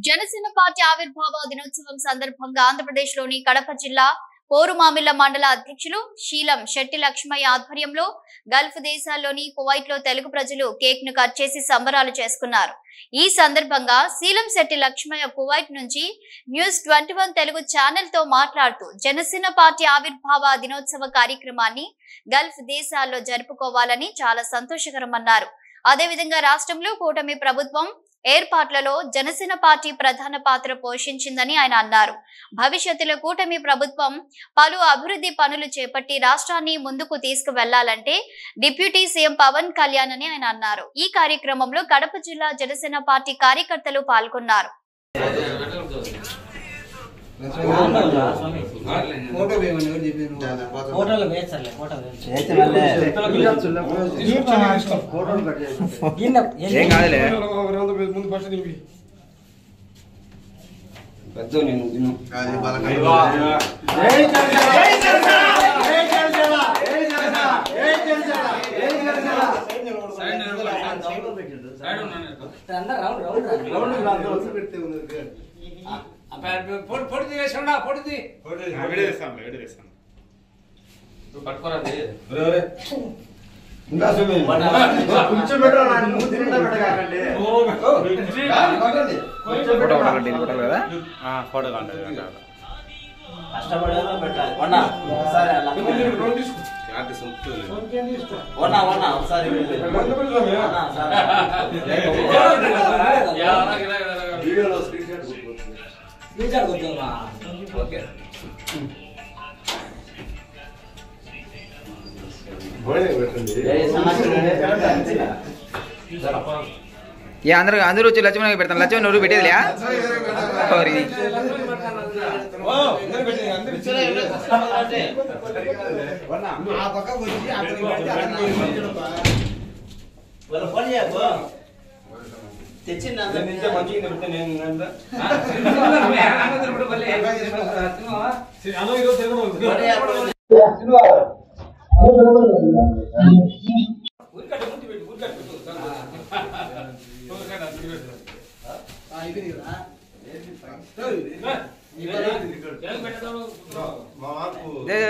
Janasena party ఆవిర్భావ దినోత్సవం సందర్భంగా ఆంధ్రప్రదేశ్లోని కడప జిల్లా పోరుమామిళ్ల మండల అధ్యక్షులు శీలం శెట్టి లక్ష్మయ్య ఆధ్వర్యంలో గల్ఫ్ దేశాల్లోని కువైట్ లో తెలుగు ప్రజలు కేక్ ను కట్ చేసి సంబరాలు చేసుకున్నారు. ఈ సందర్భంగా శీలం శెట్టి లక్ష్మయ్య కువైట్ నుంచి న్యూస్ 21 తెలుగు ఛానల్ తో మాట్లాడుతూ జనసేన పార్టీ ఆవిర్భావ దినోత్సవ కార్యక్రమాన్ని గల్ఫ్ దేశాల్లో జరుపుకోవాలని చాలా సంతోషకరమన్నారు. అదేవిధంగా రాష్ట్రంలో కూటమి ప్రభుత్వం ఏర్పాట్లలో జనసేన పార్టీ ప్రధాన పాత్ర పోషించిందని ఆయన అన్నారు. భవిష్యత్తులో కూటమి ప్రభుత్వం పలు అభివృద్ధి పనులు చేపట్టి రాష్ట్రాన్ని ముందుకు తీసుకువెళ్లాలంటే డిప్యూటీ సీఎం పవన్ కళ్యాణ్ అని ఆయన అన్నారు. ఈ కార్యక్రమంలో కడప జిల్లా జనసేన పార్టీ కార్యకర్తలు పాల్గొన్నారు. అందరూ వచ్చి లక్ష్మణ్ పెడతాను. లక్ష్మణ్ నువ్వు పెట్టేదిలే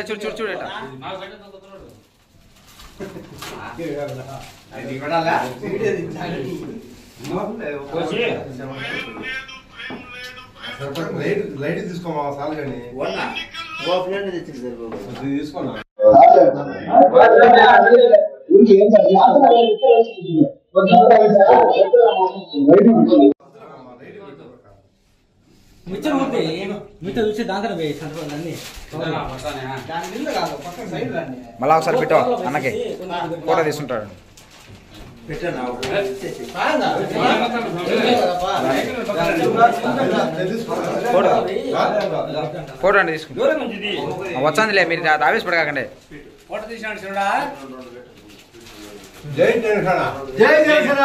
చూడు చూడు చూడట లైట్ తీసుకోమా సార్ కానీ తీసుకోనా మళ్ళా ఒకసారి పెట్టావు అన్నకి ఫోటో తీసుకుంటాడు. ఫోటో అండి తీసుకుంటా వచ్చాందిలే, మీరు ఆవేశపడకండి. ఫోటో తీసినాడు చూడా. జై జనసేన జై జనసేన.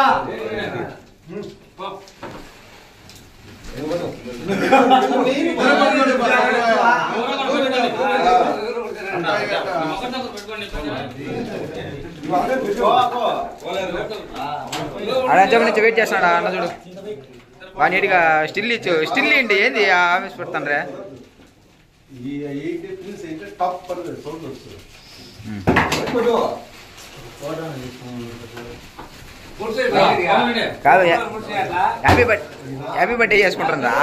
అడంచం నుంచి వెయిట్ చేస్తున్నాడు అన్న చూడు. బాగా నీట్గా స్టిల్ ఏంటి ఏంది ఆఫీస్ పెడతాను. కాదు హ్యాపీ బర్త్డే చేసుకుంటారా?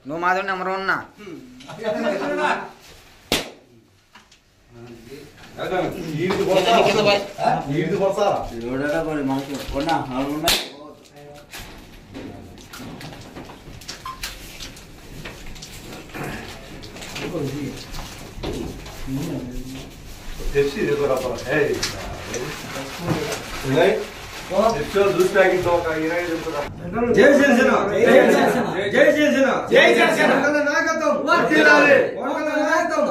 నువ్వు మాధవ్ నెంబర్ ఉన్నా తెచ్చి జ్యూస్ ప్యాకెట్ ఒక 20 చెప్పురా. జై జనసేన జై జనసేన జై జనసేన నాయకత్వం వర్ధిల్లాలి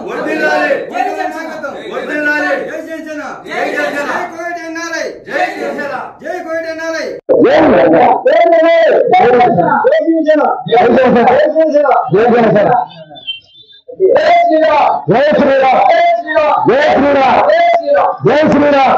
వర్ధిల్లాలి జై జనసేన వర్ధిల్లాలి జై జనసేన జై జనసేన జై కోయిట్ ఎన్ఆర్ఐ జై జనసేన జై కోయిట్ ఎన్ఆర్ఐ జై జనసేన జై జనసేన జై జనసేన జై జనసేన జై జనసేన జై శ్రీరామ్ జై శ్రీరామ్ జై శ్రీరామ్ జై శ్రీరామ్ జై శ్రీరామ్ జై శ్రీరామ్